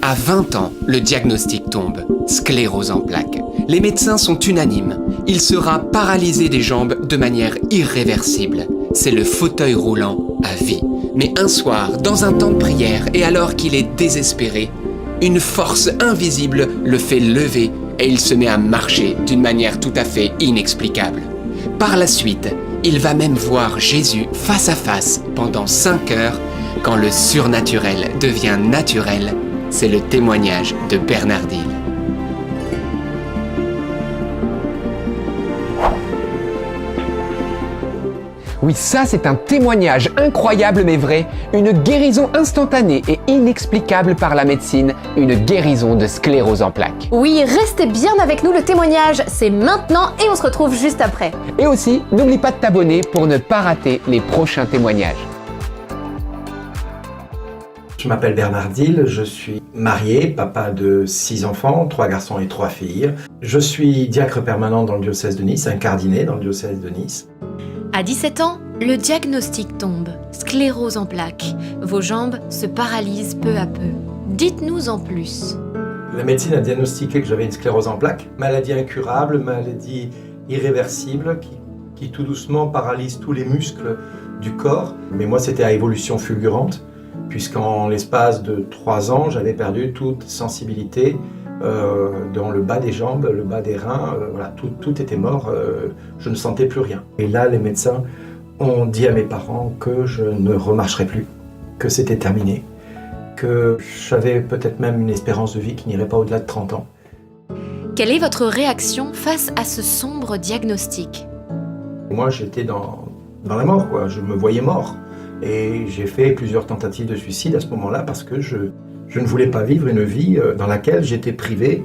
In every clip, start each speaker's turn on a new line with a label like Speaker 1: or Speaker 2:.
Speaker 1: À 20 ans, le diagnostic tombe, sclérose en plaques. Les médecins sont unanimes, il sera paralysé des jambes de manière irréversible. C'est le fauteuil roulant à vie. Mais un soir, dans un temps de prière, et alors qu'il est désespéré, une force invisible le fait lever et il se met à marcher d'une manière tout à fait inexplicable. Par la suite, il va même voir Jésus face à face pendant 5 heures. Quand le surnaturel devient naturel, c'est le témoignage de Bernard Dill.
Speaker 2: Oui, ça c'est un témoignage incroyable mais vrai, une guérison instantanée et inexplicable par la médecine, une guérison de sclérose en plaques.
Speaker 3: Oui, restez bien avec nous, le témoignage, c'est maintenant et on se retrouve juste après.
Speaker 2: Et aussi, n'oublie pas de t'abonner pour ne pas rater les prochains témoignages.
Speaker 4: Je m'appelle Bernard Dill, je suis marié, papa de 6 enfants, 3 garçons et 3 filles. Je suis diacre permanent dans le diocèse de Nice, incardiné dans le diocèse de Nice.
Speaker 5: À 17 ans, le diagnostic tombe, sclérose en plaques. Vos jambes se paralysent peu à peu. Dites-nous en plus.
Speaker 4: La médecine a diagnostiqué que j'avais une sclérose en plaques, maladie incurable, maladie irréversible qui tout doucement paralyse tous les muscles du corps. Mais moi, c'était à évolution fulgurante, puisqu'en l'espace de 3 ans, j'avais perdu toute sensibilité dans le bas des jambes, le bas des reins, voilà, tout était mort, je ne sentais plus rien. Et là, les médecins ont dit à mes parents que je ne remarcherais plus, que c'était terminé, que j'avais peut-être même une espérance de vie qui n'irait pas au-delà de 30 ans.
Speaker 5: Quelle est votre réaction face à ce sombre diagnostic ?
Speaker 4: Moi, j'étais dans la mort, quoi. Je me voyais mort. Et j'ai fait plusieurs tentatives de suicide à ce moment-là parce que je ne voulais pas vivre une vie dans laquelle j'étais privé,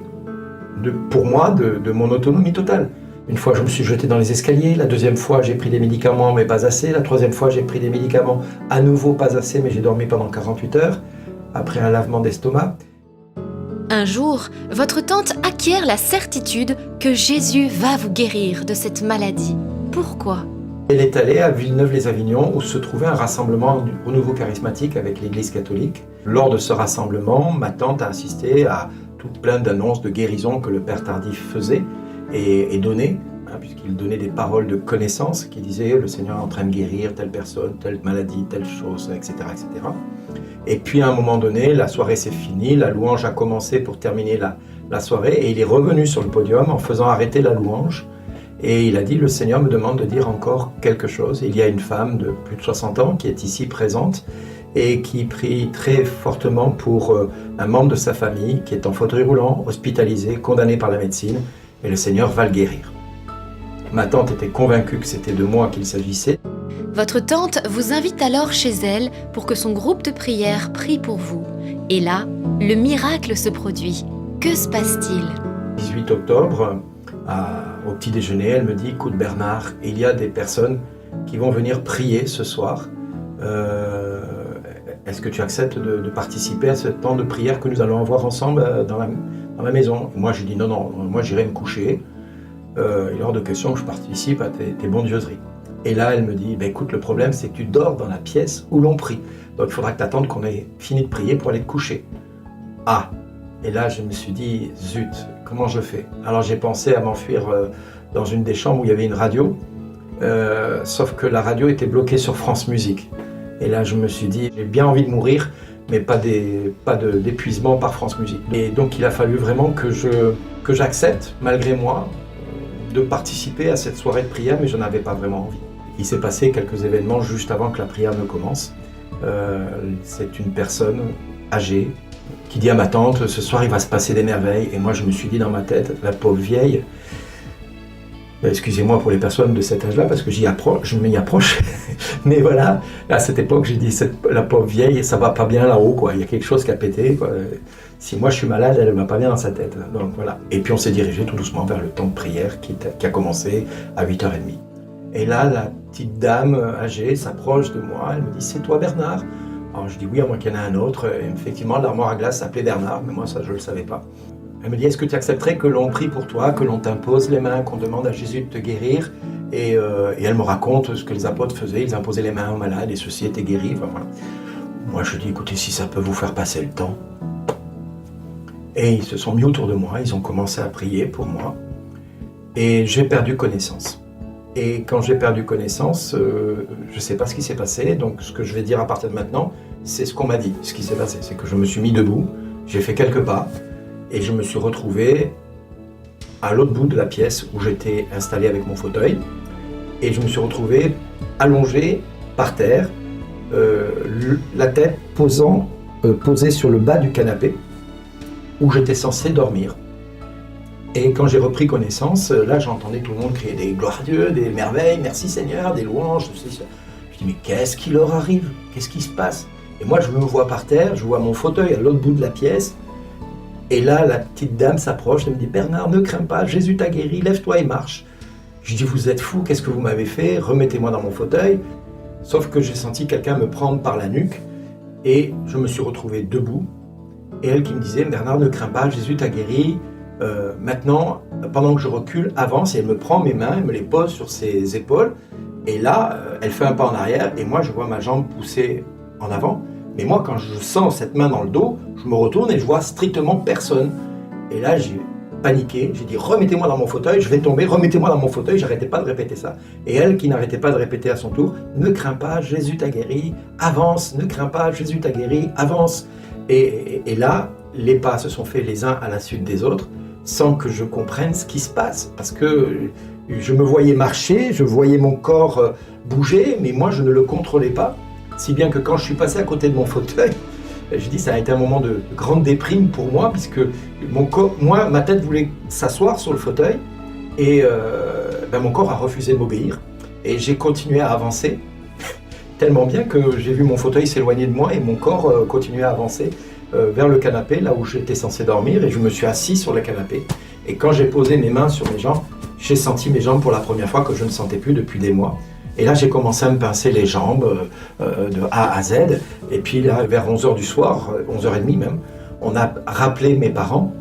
Speaker 4: pour moi, de mon autonomie totale. Une fois, je me suis jeté dans les escaliers. La deuxième fois, j'ai pris des médicaments, mais pas assez. La troisième fois, j'ai pris des médicaments, à nouveau pas assez, mais j'ai dormi pendant 48 heures, après un lavement d'estomac.
Speaker 5: Un jour, votre tante acquiert la certitude que Jésus va vous guérir de cette maladie. Pourquoi ?
Speaker 4: Elle est allée à Villeneuve-les-Avignon où se trouvait un rassemblement du renouveau charismatique avec l'Église catholique. Lors de ce rassemblement, ma tante a assisté à tout plein d'annonces de guérison que le Père Tardif faisait et donnait, puisqu'il donnait des paroles de connaissance qui disaient « le Seigneur est en train de guérir telle personne, telle maladie, telle chose, etc. etc. » Et puis à un moment donné, la soirée s'est finie, la louange a commencé pour terminer la soirée et il est revenu sur le podium en faisant arrêter la louange. Et il a dit, le Seigneur me demande de dire encore quelque chose. Il y a une femme de plus de 60 ans qui est ici présente et qui prie très fortement pour un membre de sa famille qui est en fauteuil roulant, hospitalisé, condamné par la médecine, et le Seigneur va le guérir. Ma tante était convaincue que c'était de moi qu'il s'agissait.
Speaker 5: Votre tante vous invite alors chez elle pour que son groupe de prière prie pour vous. Et là, le miracle se produit. Que se passe-t-il ?
Speaker 4: 18 octobre, au petit déjeuner, elle me dit « Écoute Bernard, il y a des personnes qui vont venir prier ce soir. Est-ce que tu acceptes de participer à ce temps de prière que nous allons avoir ensemble dans la maison ?» Moi, j'ai dit « Non, moi j'irai me coucher. Il est hors de question que je participe à tes bondieuseries. » Et là, elle me dit « Écoute, le problème, c'est que tu dors dans la pièce où l'on prie. Donc, il faudra que tu attendes qu'on ait fini de prier pour aller te coucher. » Ah. Et là, je me suis dit, zut, comment je fais ? Alors j'ai pensé à m'enfuir dans une des chambres où il y avait une radio, sauf que la radio était bloquée sur France Musique. Et là, je me suis dit, j'ai bien envie de mourir, mais pas d'épuisement par France Musique. Et donc, il a fallu vraiment que j'accepte, malgré moi, de participer à cette soirée de prière, mais je n'avais pas vraiment envie. Il s'est passé quelques événements juste avant que la prière ne commence. C'est une personne âgée, qui dit à ma tante, ce soir il va se passer des merveilles. Et moi je me suis dit dans ma tête, la pauvre vieille, excusez-moi pour les personnes de cet âge-là, parce que je m'y approche, mais voilà, à cette époque j'ai dit, la pauvre vieille, ça va pas bien là-haut, quoi. Il y a quelque chose qui a pété, quoi. Si moi je suis malade, elle va pas bien dans sa tête. Donc voilà. Et puis on s'est dirigé tout doucement vers le temps de prière qui a commencé à 8h30. Et là, la petite dame âgée s'approche de moi, elle me dit, c'est toi Bernard ? Alors je dis oui, à moins qu'il y en ait un autre. Et effectivement, l'armoire à glace s'appelait Bernard, mais moi ça je ne le savais pas. Elle me dit, est-ce que tu accepterais que l'on prie pour toi, que l'on t'impose les mains, qu'on demande à Jésus de te guérir ? Et elle me raconte ce que les apôtres faisaient, ils imposaient les mains aux malades et ceux-ci étaient guéris. Enfin, voilà. Moi je dis, écoutez, si ça peut vous faire passer le temps. Et ils se sont mis autour de moi, ils ont commencé à prier pour moi. Et j'ai perdu connaissance. Et quand j'ai perdu connaissance, je ne sais pas ce qui s'est passé. Donc ce que je vais dire à partir de maintenant, c'est ce qu'on m'a dit. Ce qui s'est passé, c'est que je me suis mis debout, j'ai fait quelques pas, et je me suis retrouvé à l'autre bout de la pièce où j'étais installé avec mon fauteuil. Et je me suis retrouvé allongé par terre, la tête posée sur le bas du canapé, où j'étais censé dormir. Et quand j'ai repris connaissance, là j'entendais tout le monde crier des gloires à Dieu, des merveilles, merci Seigneur, des louanges, tout ça. Je dis mais qu'est-ce qui leur arrive? Qu'est-ce qui se passe? Et moi je me vois par terre, je vois mon fauteuil à l'autre bout de la pièce, et là la petite dame s'approche, elle me dit Bernard, ne crains pas, Jésus t'a guéri, lève-toi et marche. Je dis vous êtes fou, qu'est-ce que vous m'avez fait? Remettez-moi dans mon fauteuil. Sauf que j'ai senti quelqu'un me prendre par la nuque, et je me suis retrouvé debout. Et elle qui me disait, Bernard, ne crains pas, Jésus t'a guéri. Maintenant, pendant que je recule, avance, et elle me prend mes mains, elle me les pose sur ses épaules. Et là, elle fait un pas en arrière, et moi, je vois ma jambe pousser en avant. Mais moi, quand je sens cette main dans le dos, je me retourne et je vois strictement personne. Et là, j'ai paniqué, j'ai dit, remettez-moi dans mon fauteuil, je vais tomber, remettez-moi dans mon fauteuil, j'arrêtais pas de répéter ça. Et elle, qui n'arrêtait pas de répéter à son tour, ne crains pas, Jésus t'a guéri, avance, ne crains pas, Jésus t'a guéri, avance. Et là, les pas se sont faits les uns à la suite des autres, sans que je comprenne ce qui se passe. Parce que je me voyais marcher, je voyais mon corps bouger, mais moi je ne le contrôlais pas. Si bien que quand je suis passé à côté de mon fauteuil, je dis ça a été un moment de grande déprime pour moi, puisque ma tête voulait s'asseoir sur le fauteuil, et mon corps a refusé de m'obéir. Et j'ai continué à avancer, tellement bien que j'ai vu mon fauteuil s'éloigner de moi, et mon corps continuait à avancer vers le canapé, là où j'étais censé dormir, et je me suis assis sur le canapé. Et quand j'ai posé mes mains sur mes jambes, j'ai senti mes jambes pour la première fois que je ne sentais plus depuis des mois. Et là, j'ai commencé à me pincer les jambes de A à Z. Et puis là, vers 11h du soir, 11h30 même, on a rappelé mes parents.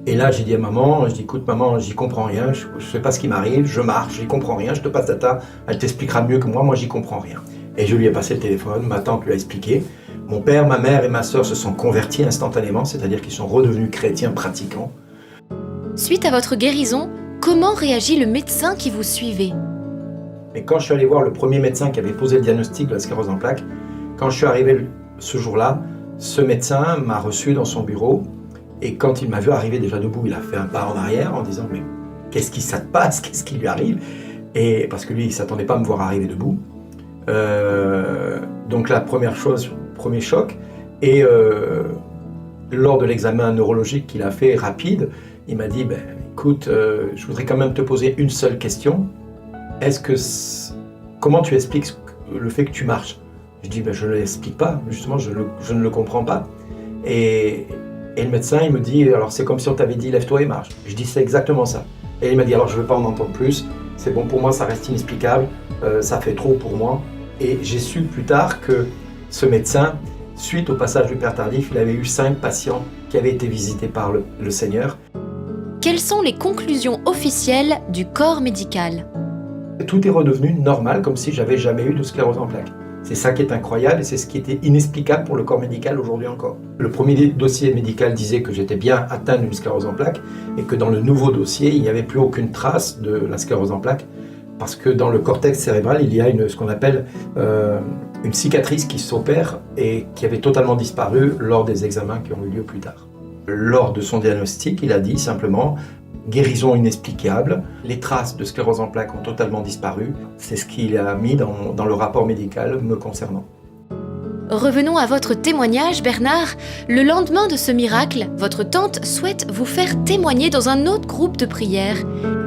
Speaker 4: Et là, j'ai dit à maman, je dis, écoute maman, j'y comprends rien, je ne sais pas ce qui m'arrive, je marche, j'y comprends rien, je te passe Tata, elle t'expliquera mieux que moi j'y comprends rien. Et je lui ai passé le téléphone, ma tante lui a expliqué. Mon père, ma mère et ma sœur se sont convertis instantanément, c'est-à-dire qu'ils sont redevenus chrétiens pratiquants.
Speaker 5: Suite à votre guérison, comment réagit le médecin qui vous suivait?
Speaker 4: Mais quand je suis allé voir le premier médecin qui avait posé le diagnostic de la sclérose en plaques, quand je suis arrivé ce jour-là, ce médecin m'a reçu dans son bureau, et quand il m'a vu arriver déjà debout, il a fait un pas en arrière en disant « Mais qu'est-ce qui ça te passe? Qu'est-ce qui lui arrive ?» Et parce que lui, il ne s'attendait pas à me voir arriver debout. Donc la première chose, premier choc. Et lors de l'examen neurologique qu'il a fait rapide, il m'a dit écoute, je voudrais quand même te poser une seule question. Comment tu expliques le fait que tu marches? Je dis je ne l'explique pas, justement je ne le comprends pas. Et le médecin il me dit alors c'est comme si on t'avait dit lève-toi et marche. Je dis c'est exactement ça. Et il m'a dit alors je ne veux pas en entendre plus, c'est bon pour moi, ça reste inexplicable, ça fait trop pour moi. Et j'ai su plus tard que ce médecin, suite au passage du Père Tardif, il avait eu 5 patients qui avaient été visités par le Seigneur.
Speaker 5: Quelles sont les conclusions officielles du corps médical?
Speaker 4: Tout est redevenu normal, comme si j'avais jamais eu de sclérose en plaques. C'est ça qui est incroyable et c'est ce qui était inexplicable pour le corps médical aujourd'hui encore. Le premier dossier médical disait que j'étais bien atteint d'une sclérose en plaques et que dans le nouveau dossier, il n'y avait plus aucune trace de la sclérose en plaques parce que dans le cortex cérébral, il y a ce qu'on appelle une cicatrice qui s'opère et qui avait totalement disparu lors des examens qui ont eu lieu plus tard. Lors de son diagnostic, il a dit simplement « guérison inexplicable ». Les traces de sclérose en plaques ont totalement disparu. C'est ce qu'il a mis dans le rapport médical me concernant.
Speaker 5: Revenons à votre témoignage, Bernard. Le lendemain de ce miracle, votre tante souhaite vous faire témoigner dans un autre groupe de prière.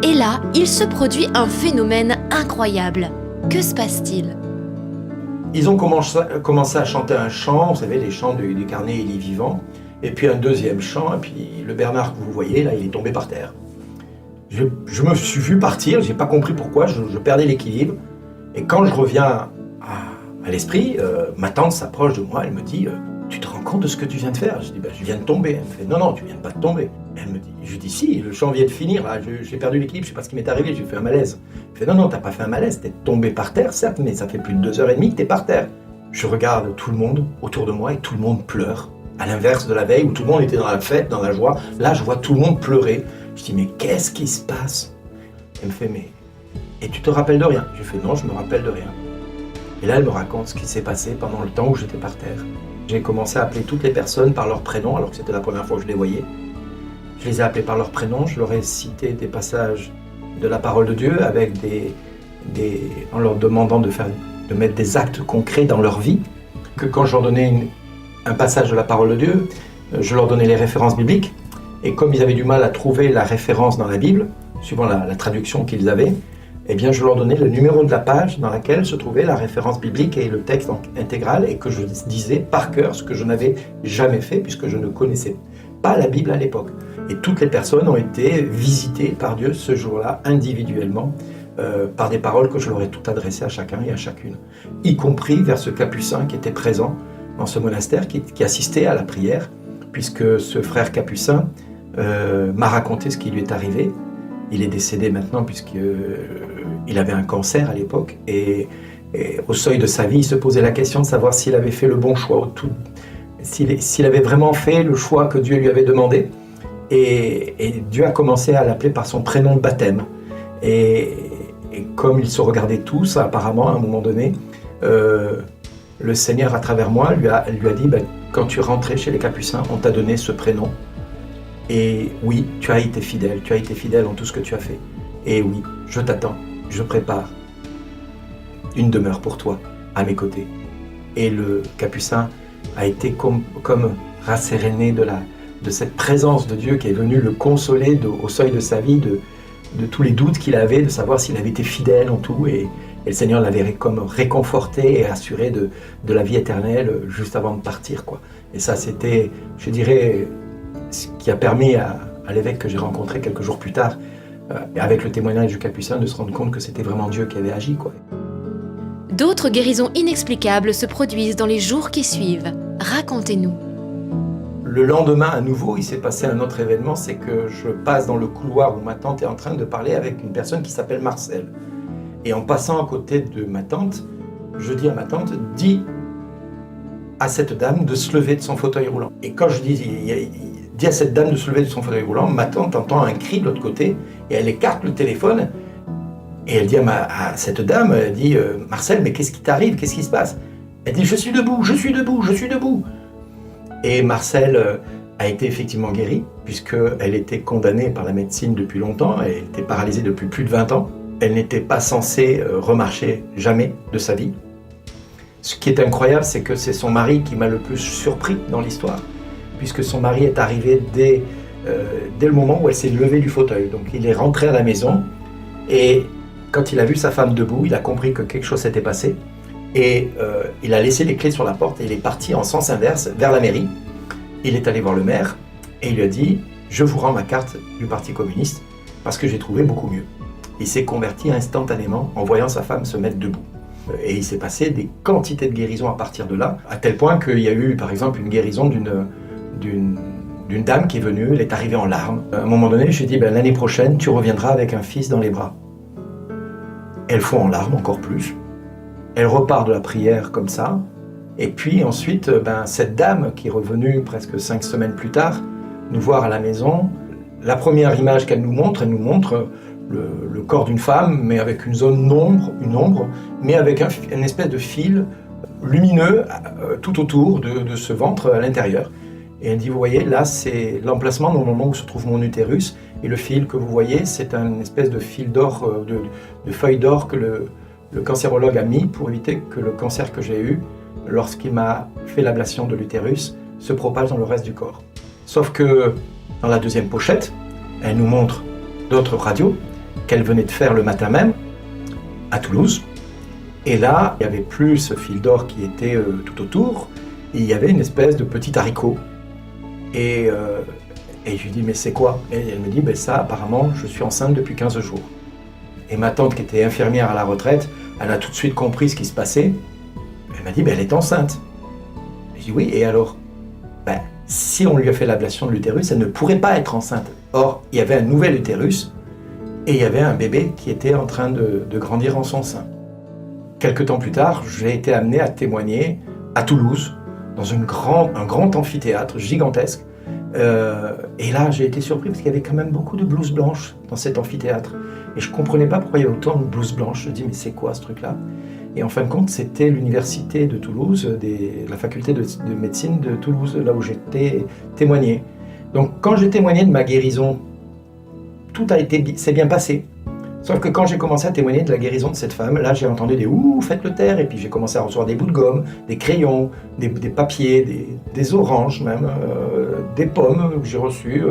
Speaker 5: Et là, il se produit un phénomène incroyable. Que se passe-t-il?
Speaker 4: Ils ont commencé à chanter un chant, vous savez, les chants du carnet Il est vivant, et puis un deuxième chant, et puis le Bernard que vous voyez, là, il est tombé par terre. Je me suis vu partir, j'ai pas compris pourquoi, je perdais l'équilibre, et quand je reviens à l'esprit, ma tante s'approche de moi, elle me dit « Tu te rends compte de ce que tu viens de faire ?» Je dis « Je viens de tomber ». Elle me fait « Non, tu viens pas de tomber ». Je dis « Si, le chant vient de finir, là, j'ai perdu l'équilibre, je sais pas ce qui m'est arrivé, j'ai fait un malaise ». Elle fait « Non, t'as pas fait un malaise, t'es tombé par terre, certes, mais ça fait plus de 2h30 que t'es par terre ». Je regarde tout le monde autour de moi et tout le monde pleure. À l'inverse de la veille où tout le monde était dans la fête, dans la joie, là je vois tout le monde pleurer. Je dis mais qu'est-ce qui se passe? Elle me fait mais et tu te rappelles de rien? Je lui fais non, je me rappelle de rien. Et là elle me raconte ce qui s'est passé pendant le temps où j'étais par terre. J'ai commencé à appeler toutes les personnes par leur prénom alors que c'était la première fois que je les voyais. Je les ai appelés par leur prénom, je leur ai cité des passages de la parole de Dieu avec en leur demandant de mettre des actes concrets dans leur vie. Que quand je leur donnais un passage de la parole de Dieu, je leur donnais les références bibliques. Et comme ils avaient du mal à trouver la référence dans la Bible, suivant la traduction qu'ils avaient, eh bien je leur donnais le numéro de la page dans laquelle se trouvait la référence biblique et le texte intégral, et que je disais par cœur, ce que je n'avais jamais fait puisque je ne connaissais pas la Bible à l'époque. Et toutes les personnes ont été visitées par Dieu ce jour-là, individuellement, par des paroles que je leur ai toutes adressées à chacun et à chacune, y compris vers ce capucin qui était présent dans ce monastère, qui assistait à la prière, puisque ce frère capucin m'a raconté ce qui lui est arrivé. Il est décédé maintenant puisqu'il avait un cancer à l'époque, et au seuil de sa vie, il se posait la question de savoir s'il avait fait le bon choix, s'il avait vraiment fait le choix que Dieu lui avait demandé. Et Dieu a commencé à l'appeler par son prénom de baptême. Et comme ils se regardaient tous, apparemment, à un moment donné, le Seigneur, à travers moi, lui a dit quand tu es rentré chez les Capucins, on t'a donné ce prénom. Et oui, tu as été fidèle en tout ce que tu as fait. Et oui, je t'attends, je prépare une demeure pour toi, à mes côtés. Et le Capucin a été comme rasséréné de cette présence de Dieu qui est venue le consoler au seuil de sa vie, de tous les doutes qu'il avait, de savoir s'il avait été fidèle en tout. Et le Seigneur l'avait comme réconforté et assuré de la vie éternelle juste avant de partir, quoi. Et ça, c'était, je dirais, ce qui a permis à l'évêque que j'ai rencontré quelques jours plus tard, avec le témoignage du Capucin, de se rendre compte que c'était vraiment Dieu qui avait agi, quoi.
Speaker 5: D'autres guérisons inexplicables se produisent dans les jours qui suivent. Racontez-nous.
Speaker 4: Le lendemain, à nouveau, il s'est passé un autre événement, c'est que je passe dans le couloir où ma tante est en train de parler avec une personne qui s'appelle Marcel. Et en passant à côté de ma tante, je dis à ma tante, dis à cette dame de se lever de son fauteuil roulant. Et quand je dis à cette dame de se lever de son fauteuil roulant, ma tante entend un cri de l'autre côté, et elle écarte le téléphone, et elle dit à cette dame, elle dit « Marcel, mais qu'est-ce qui t'arrive? Qu'est-ce qui se passe ?» Elle dit « Je suis debout, je suis debout, je suis debout !» Et Marcel a été effectivement guérie, puisqu'elle était condamnée par la médecine depuis longtemps, elle était paralysée depuis plus de 20 ans. Elle n'était pas censée remarcher jamais de sa vie. Ce qui est incroyable, c'est que c'est son mari qui m'a le plus surpris dans l'histoire, puisque son mari est arrivé dès le moment où elle s'est levée du fauteuil. Donc il est rentré à la maison, et quand il a vu sa femme debout, il a compris que quelque chose s'était passé. Et il a laissé les clés sur la porte et il est parti en sens inverse vers la mairie. Il est allé voir le maire et il lui a dit « Je vous rends ma carte du Parti communiste parce que j'ai trouvé beaucoup mieux ». Il s'est converti instantanément en voyant sa femme se mettre debout. Et il s'est passé des quantités de guérisons à partir de là, à tel point qu'il y a eu par exemple une guérison d'une dame qui est venue, elle est arrivée en larmes. À un moment donné, je lui ai dit « L'année prochaine, tu reviendras avec un fils dans les bras ». Elle fond en larmes encore plus. Elle repart de la prière comme ça, et puis ensuite, cette dame qui est revenue presque 5 semaines plus tard, nous voir à la maison, la première image qu'elle nous montre, le corps d'une femme, mais avec une zone une ombre, mais avec une espèce de fil lumineux tout autour de ce ventre à l'intérieur. Et elle dit, vous voyez, là c'est l'emplacement normalement où se trouve mon utérus, et le fil que vous voyez, c'est une espèce de fil d'or, de feuille d'or que le cancérologue a mis pour éviter que le cancer que j'ai eu, lorsqu'il m'a fait l'ablation de l'utérus, se propage dans le reste du corps. Sauf que dans la deuxième pochette, elle nous montre d'autres radios qu'elle venait de faire le matin même, à Toulouse. Et là, il n'y avait plus ce fil d'or qui était tout autour, et il y avait une espèce de petit haricot. Et je lui dis, mais c'est quoi? Et elle me dit, ça, apparemment, je suis enceinte depuis 15 jours. Et ma tante, qui était infirmière à la retraite, elle a tout de suite compris ce qui se passait. Elle m'a dit, elle est enceinte. Je dis, oui, et alors? Si on lui a fait l'ablation de l'utérus, elle ne pourrait pas être enceinte. Or, il y avait un nouvel utérus, et il y avait un bébé qui était en train de grandir en son sein. Quelque temps plus tard, j'ai été amené à témoigner à Toulouse, dans un grand amphithéâtre gigantesque. Et là, j'ai été surpris parce qu'il y avait quand même beaucoup de blouses blanches dans cet amphithéâtre. Et je ne comprenais pas pourquoi il y avait autant de blouses blanches. Je me dis, mais c'est quoi ce truc-là? Et en fin de compte, c'était l'université de Toulouse, la faculté de médecine de Toulouse, là où j'étais témoigné. Donc quand j'ai témoigné de ma guérison, tout s'est bien passé. Sauf que quand j'ai commencé à témoigner de la guérison de cette femme, là j'ai entendu des « ouh, faites-le taire » et puis j'ai commencé à recevoir des bouts de gomme, des crayons, des papiers, des oranges même, des pommes que j'ai reçues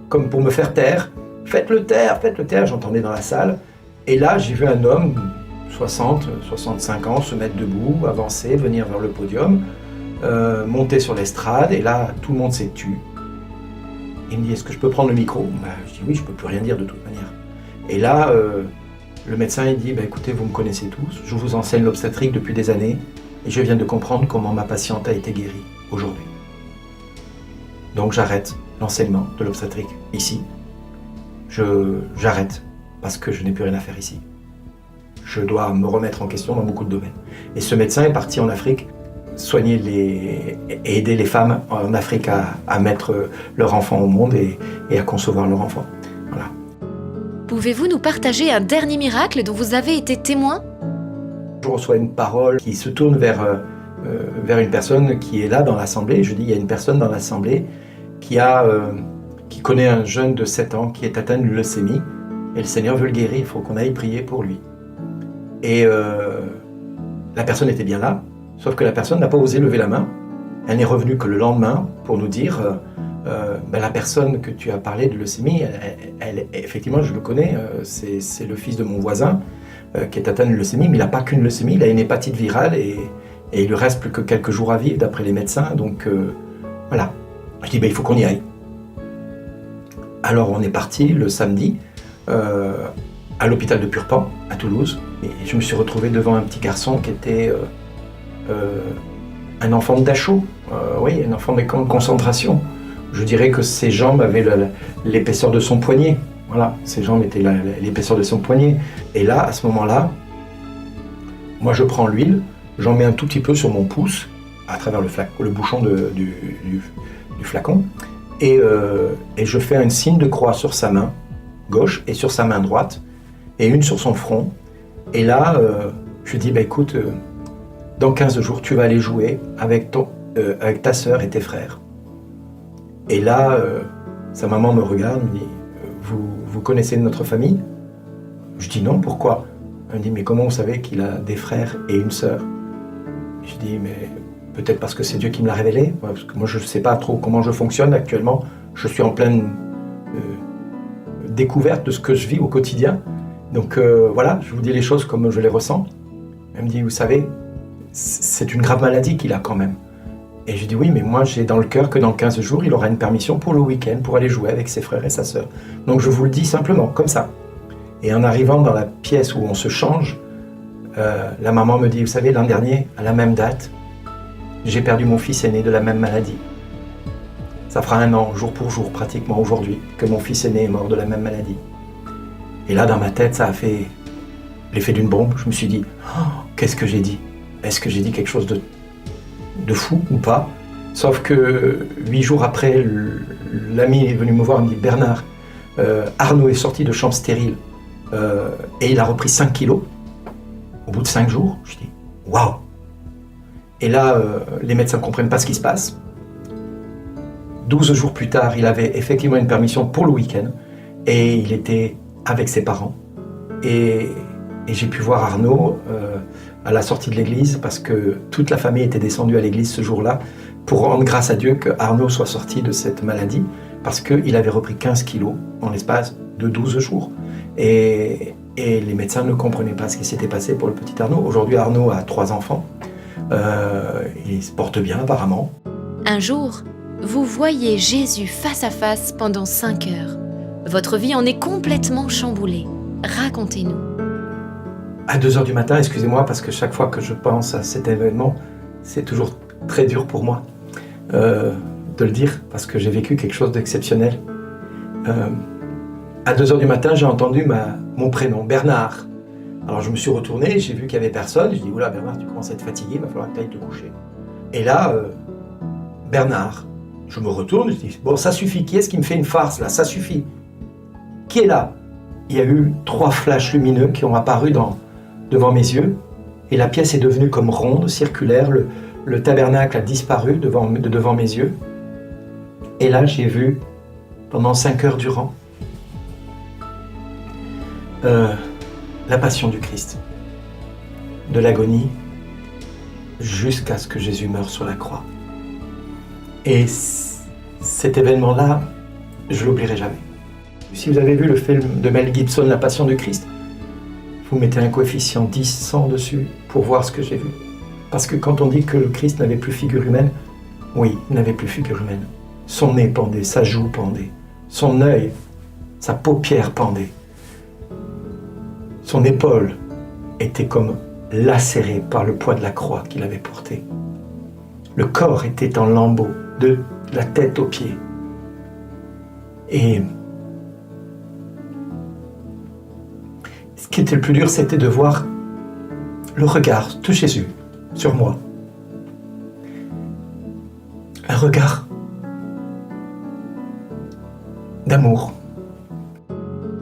Speaker 4: comme pour me faire taire. « Faites-le taire, j'entendais dans la salle. Et là j'ai vu un homme, 60, 65 ans, se mettre debout, avancer, venir vers le podium, monter sur l'estrade et là tout le monde s'est tu. Il me dit « est-ce que je peux prendre le micro ?» Je dis « oui, je ne peux plus rien dire de toute manière. » Et là, le médecin il dit écoutez, vous me connaissez tous, je vous enseigne l'obstétrique depuis des années et je viens de comprendre comment ma patiente a été guérie aujourd'hui. Donc j'arrête l'enseignement de l'obstétrique ici. J'arrête parce que je n'ai plus rien à faire ici. Je dois me remettre en question dans beaucoup de domaines. Et ce médecin est parti en Afrique soigner et aider les femmes en Afrique à mettre leur enfant au monde et à concevoir leur enfant. Voilà.
Speaker 5: Pouvez-vous nous partager un dernier miracle dont vous avez été témoin?
Speaker 4: Je reçois une parole qui se tourne vers une personne qui est là dans l'assemblée. Je dis, il y a une personne dans l'assemblée qui connaît un jeune de 7 ans qui est atteint de leucémie et le Seigneur veut le guérir, il faut qu'on aille prier pour lui. Et la personne était bien là, sauf que la personne n'a pas osé lever la main. Elle n'est revenue que le lendemain pour nous dire la personne que tu as parlé de leucémie, effectivement, je le connais, c'est le fils de mon voisin qui est atteint de leucémie, mais il n'a pas qu'une leucémie, il a une hépatite virale et il lui reste plus que quelques jours à vivre d'après les médecins, donc voilà. Je dis, il faut qu'on y aille. Alors on est parti le samedi à l'hôpital de Purpan, à Toulouse, et je me suis retrouvé devant un petit garçon qui était un enfant de Dachau, oui, un enfant des camps de concentration. Je dirais que ses jambes avaient l'épaisseur de son poignet. Voilà, ses jambes étaient l'épaisseur de son poignet. Et là, à ce moment-là, moi je prends l'huile, j'en mets un tout petit peu sur mon pouce, à travers le bouchon du flacon, et je fais un signe de croix sur sa main gauche et sur sa main droite, et une sur son front. Et là, je dis, écoute, dans 15 jours, tu vas aller jouer avec ta sœur et tes frères. Et là, sa maman me regarde, me dit « Vous connaissez notre famille ?» Je dis « Non, pourquoi ?» Elle me dit « Mais comment vous savez qu'il a des frères et une sœur ?» Je dis « Mais peut-être parce que c'est Dieu qui me l'a révélé, parce que moi je ne sais pas trop comment je fonctionne actuellement. Je suis en pleine découverte de ce que je vis au quotidien. Donc voilà, je vous dis les choses comme je les ressens. » Elle me dit « Vous savez, c'est une grave maladie qu'il a quand même. » Et je dis oui, mais moi j'ai dans le cœur que dans 15 jours, il aura une permission pour le week-end, pour aller jouer avec ses frères et sa sœur. Donc je vous le dis simplement, comme ça. Et en arrivant dans la pièce où on se change, la maman me dit, vous savez, l'an dernier, à la même date, j'ai perdu mon fils aîné de la même maladie. Ça fera 1 an, jour pour jour, pratiquement aujourd'hui, que mon fils aîné est mort de la même maladie. Et là, dans ma tête, ça a fait l'effet d'une bombe. Je me suis dit, oh, qu'est-ce que j'ai dit? Est-ce que j'ai dit quelque chose de fou ou pas? Sauf que 8 jours après, l'ami est venu me voir et me dit « Bernard, Arnaud est sorti de chambre stérile et il a repris 5 kilos au bout de 5 jours. » Je dis « Waouh !» Et là, les médecins ne comprennent pas ce qui se passe. 12 jours plus tard, il avait effectivement une permission pour le week-end et il était avec ses parents. Et j'ai pu voir Arnaud à la sortie de l'église parce que toute la famille était descendue à l'église ce jour-là pour rendre grâce à Dieu que Arnaud soit sorti de cette maladie parce qu'il avait repris 15 kilos en l'espace de 12 jours. Et les médecins ne comprenaient pas ce qui s'était passé pour le petit Arnaud. Aujourd'hui, Arnaud a 3 enfants. Il se porte bien apparemment.
Speaker 5: Un jour, vous voyez Jésus face à face pendant 5 heures. Votre vie en est complètement chamboulée. Racontez-nous.
Speaker 4: À 2h du matin, excusez-moi, parce que chaque fois que je pense à cet événement, c'est toujours très dur pour moi de le dire, parce que j'ai vécu quelque chose d'exceptionnel. À 2h du matin, j'ai entendu mon prénom, Bernard. Alors je me suis retourné, j'ai vu qu'il n'y avait personne, je dis « Oula Bernard, tu commences à être fatigué, il va falloir que tu ailles te coucher. » Et là, Bernard. Je me retourne, je dis, bon, ça suffit, qui est-ce qui me fait une farce là? Ça suffit. Qui est là? Il y a eu 3 flashs lumineux qui ont apparu devant mes yeux, et la pièce est devenue comme ronde, circulaire, le tabernacle a disparu devant mes yeux. Et là, j'ai vu, pendant 5 heures durant, la passion du Christ, de l'agonie, jusqu'à ce que Jésus meure sur la croix. Et cet événement-là, je ne l'oublierai jamais. Si vous avez vu le film de Mel Gibson, La Passion du Christ, vous mettez un coefficient 10, 100 dessus pour voir ce que j'ai vu. Parce que quand on dit que le Christ n'avait plus figure humaine, oui, il n'avait plus figure humaine. Son nez pendait, sa joue pendait, son œil, sa paupière pendait. Son épaule était comme lacérée par le poids de la croix qu'il avait portée. Le corps était en lambeaux, de la tête aux pieds. Et ce qui était le plus dur, c'était de voir le regard de Jésus sur moi. Un regard d'amour.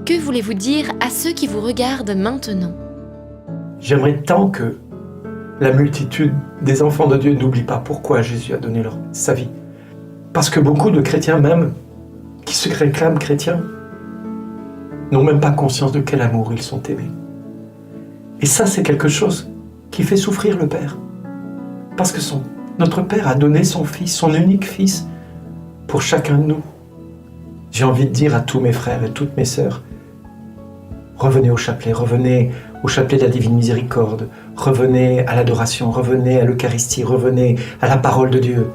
Speaker 5: Que voulez-vous dire à ceux qui vous regardent maintenant?
Speaker 4: J'aimerais tant que la multitude des enfants de Dieu n'oublie pas pourquoi Jésus a donné sa vie. Parce que beaucoup de chrétiens même, qui se réclament chrétiens, n'ont même pas conscience de quel amour ils sont aimés. Et ça, c'est quelque chose qui fait souffrir le Père. Parce que notre Père a donné son Fils, son unique Fils, pour chacun de nous. J'ai envie de dire à tous mes frères et toutes mes sœurs, revenez au chapelet de la Divine Miséricorde, revenez à l'adoration, revenez à l'Eucharistie, revenez à la parole de Dieu.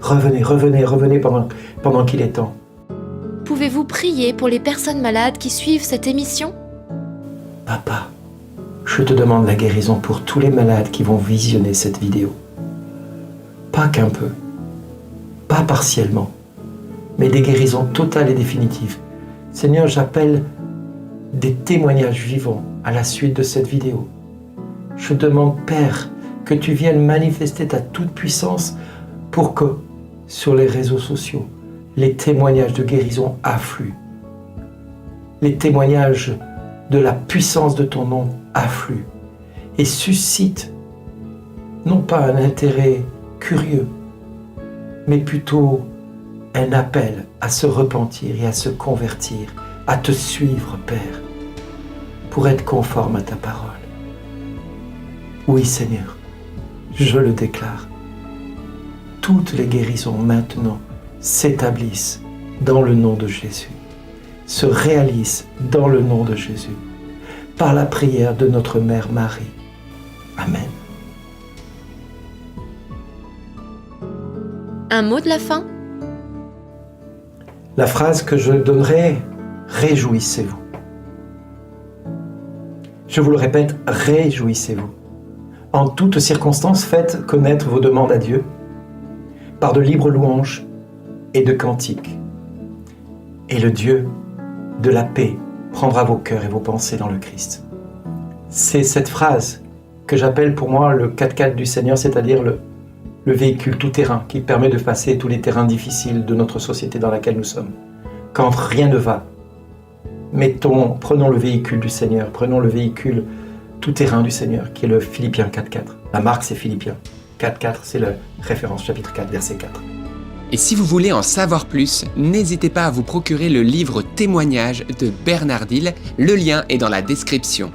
Speaker 4: Revenez pendant qu'il est temps.
Speaker 5: Pouvez-vous prier pour les personnes malades qui suivent cette émission?
Speaker 4: Papa, je te demande la guérison pour tous les malades qui vont visionner cette vidéo. Pas qu'un peu, pas partiellement, mais des guérisons totales et définitives. Seigneur, j'appelle des témoignages vivants à la suite de cette vidéo. Je demande, Père, que tu viennes manifester ta toute-puissance pour que, sur les réseaux sociaux, les témoignages de guérison affluent. Les témoignages de la puissance de ton nom affluent et suscitent non pas un intérêt curieux, mais plutôt un appel à se repentir et à se convertir, à te suivre, Père, pour être conforme à ta parole. Oui, Seigneur, je le déclare. Toutes les guérisons maintenant s'établissent dans le nom de Jésus, se réalisent dans le nom de Jésus, par la prière de notre Mère Marie. Amen.
Speaker 5: Un mot de la fin?
Speaker 4: La phrase que je donnerai, réjouissez-vous. Je vous le répète, réjouissez-vous. En toutes circonstances, faites connaître vos demandes à Dieu par de libres louanges et de cantiques. Et le Dieu de la paix prendra vos cœurs et vos pensées dans le Christ. C'est cette phrase que j'appelle pour moi le 4x4 du Seigneur, c'est-à-dire le véhicule tout-terrain qui permet de passer tous les terrains difficiles de notre société dans laquelle nous sommes. Quand rien ne va, prenons le véhicule du Seigneur, prenons le véhicule tout-terrain du Seigneur, qui est le Philippiens 4.4. La marque, c'est Philippiens. 4.4, c'est la référence, chapitre 4, verset 4.
Speaker 1: Et si vous voulez en savoir plus, n'hésitez pas à vous procurer le livre Témoignages de Bernard Dill. Le lien est dans la description.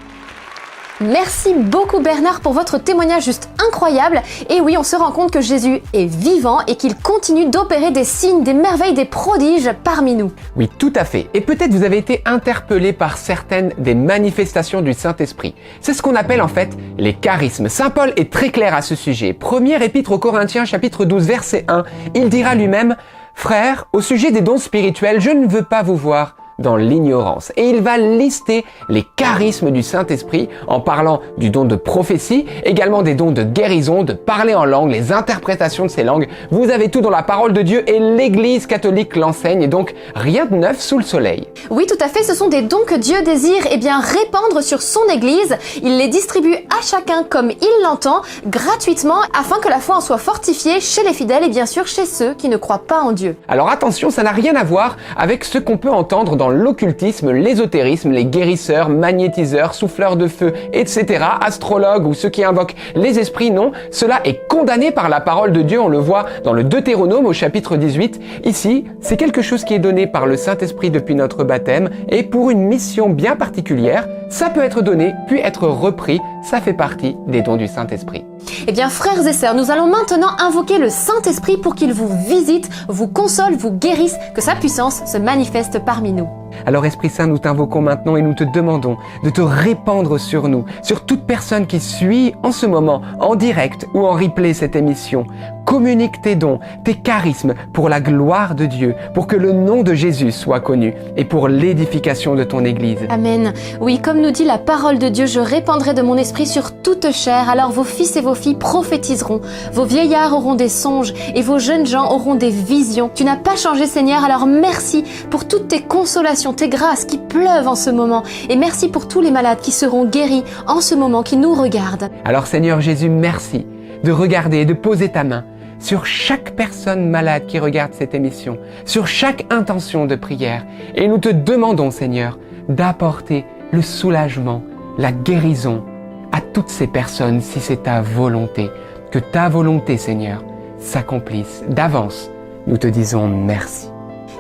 Speaker 3: Merci beaucoup Bernard pour votre témoignage juste incroyable. Et oui, on se rend compte que Jésus est vivant et qu'il continue d'opérer des signes, des merveilles, des prodiges parmi nous.
Speaker 2: Oui, tout à fait. Et peut-être vous avez été interpellé par certaines des manifestations du Saint-Esprit. C'est ce qu'on appelle en fait les charismes. Saint Paul est très clair à ce sujet. Première épître aux Corinthiens, chapitre 12, verset 1, il dira lui-même « Frères, au sujet des dons spirituels, je ne veux pas vous voir dans l'ignorance. » Et il va lister les charismes du Saint-Esprit en parlant du don de prophétie, également des dons de guérison, de parler en langue, les interprétations de ces langues. Vous avez tout dans la parole de Dieu et l'Église catholique l'enseigne, et donc rien de neuf sous le soleil.
Speaker 3: Oui, tout à fait, ce sont des dons que Dieu désire répandre sur son Église. Il les distribue à chacun comme il l'entend, gratuitement, afin que la foi en soit fortifiée chez les fidèles et bien sûr chez ceux qui ne croient pas en Dieu.
Speaker 2: Alors attention, ça n'a rien à voir avec ce qu'on peut entendre dans l'occultisme, l'ésotérisme, les guérisseurs, magnétiseurs, souffleurs de feu, etc., astrologues ou ceux qui invoquent les esprits. Non, cela est condamné par la parole de Dieu, on le voit dans le Deutéronome au chapitre 18. Ici, c'est quelque chose qui est donné par le Saint-Esprit depuis notre baptême et pour une mission bien particulière, ça peut être donné puis être repris, ça fait partie des dons du Saint-Esprit.
Speaker 3: Eh bien frères et sœurs, nous allons maintenant invoquer le Saint-Esprit pour qu'il vous visite, vous console, vous guérisse, que sa puissance se manifeste parmi nous.
Speaker 2: Alors Esprit Saint, nous t'invoquons maintenant et nous te demandons de te répandre sur nous, sur toute personne qui suit en ce moment, en direct ou en replay cette émission. Communique tes dons, tes charismes pour la gloire de Dieu, pour que le nom de Jésus soit connu et pour l'édification de ton Église.
Speaker 3: Amen. Oui, comme nous dit la parole de Dieu, je répandrai de mon esprit sur toute chair, alors vos fils et vos filles prophétiseront, vos vieillards auront des songes et vos jeunes gens auront des visions. Tu n'as pas changé Seigneur, alors merci pour toutes tes consolations, tes grâces qui pleuvent en ce moment et merci pour tous les malades qui seront guéris en ce moment, qui nous regardent.
Speaker 2: Alors Seigneur Jésus, merci de regarder et de poser ta main sur chaque personne malade qui regarde cette émission, sur chaque intention de prière. Et nous te demandons, Seigneur, d'apporter le soulagement, la guérison à toutes ces personnes si c'est ta volonté. Que ta volonté, Seigneur, s'accomplisse d'avance. Nous te disons merci.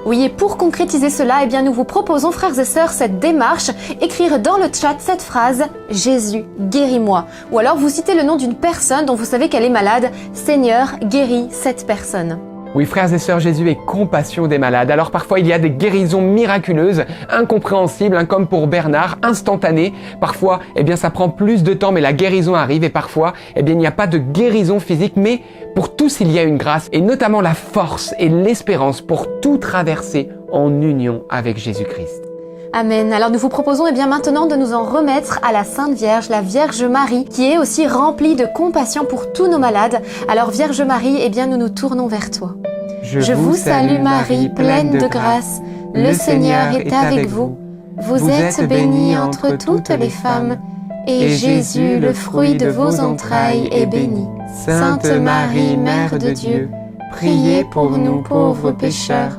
Speaker 3: Oui, et pour concrétiser cela, eh bien, nous vous proposons, frères et sœurs, cette démarche, écrire dans le chat cette phrase « Jésus, guéris-moi » ou alors vous citez le nom d'une personne dont vous savez qu'elle est malade « Seigneur, guéris cette personne ».
Speaker 2: Oui, frères et sœurs, Jésus est compassion des malades. Alors parfois, il y a des guérisons miraculeuses, incompréhensibles, comme pour Bernard, instantanées. Parfois, eh bien, ça prend plus de temps, mais la guérison arrive. Et parfois, eh bien, il n'y a pas de guérison physique, mais pour tous, il y a une grâce, et notamment la force et l'espérance pour tout traverser en union avec Jésus-Christ.
Speaker 3: Amen. Alors nous vous proposons bien maintenant de nous en remettre à la Sainte Vierge, la Vierge Marie, qui est aussi remplie de compassion pour tous nos malades. Alors Vierge Marie, bien nous nous tournons vers toi. Je vous salue Marie, pleine de grâce. Le Seigneur est avec vous. Vous êtes bénie entre toutes les femmes, et Jésus, le fruit de vos entrailles, est béni. Sainte Marie, Mère de Dieu, priez pour nous pauvres pécheurs,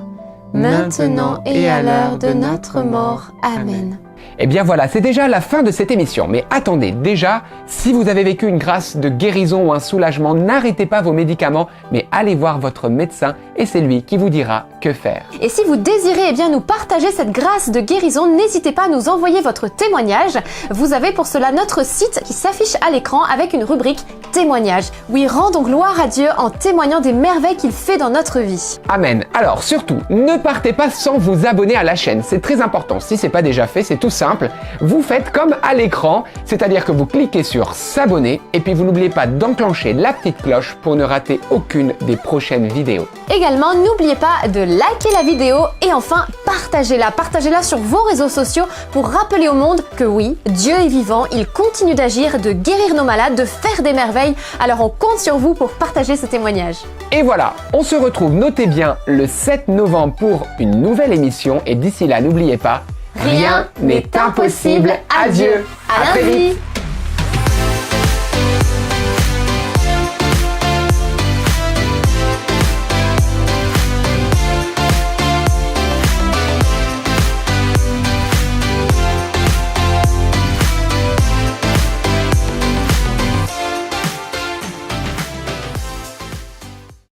Speaker 3: maintenant et à l'heure de notre mort. Amen.
Speaker 2: Eh bien voilà, c'est déjà la fin de cette émission. Mais attendez, déjà, si vous avez vécu une grâce de guérison ou un soulagement, n'arrêtez pas vos médicaments, mais allez voir votre médecin et c'est lui qui vous dira que faire.
Speaker 3: Et si vous désirez bien nous partager cette grâce de guérison, n'hésitez pas à nous envoyer votre témoignage. Vous avez pour cela notre site qui s'affiche à l'écran avec une rubrique témoignage. Oui, rendons gloire à Dieu en témoignant des merveilles qu'il fait dans notre vie.
Speaker 2: Amen. Alors surtout, ne partez pas sans vous abonner à la chaîne. C'est très important. Si c'est pas déjà fait, c'est tout simple. Vous faites comme à l'écran, c'est-à-dire que vous cliquez sur s'abonner et puis vous n'oubliez pas d'enclencher la petite cloche pour ne rater aucune des prochaines vidéos.
Speaker 3: Également, n'oubliez pas de liker la vidéo et enfin partagez-la. Partagez-la sur vos réseaux sociaux pour rappeler au monde que oui, Dieu est vivant, il continue d'agir, de guérir nos malades, de faire des merveilles. Alors on compte sur vous pour partager ce témoignage.
Speaker 2: Et voilà, on se retrouve, notez bien, le 7 novembre pour une nouvelle émission et d'ici là, n'oubliez pas,
Speaker 3: Rien n'est impossible à Dieu. À lundi.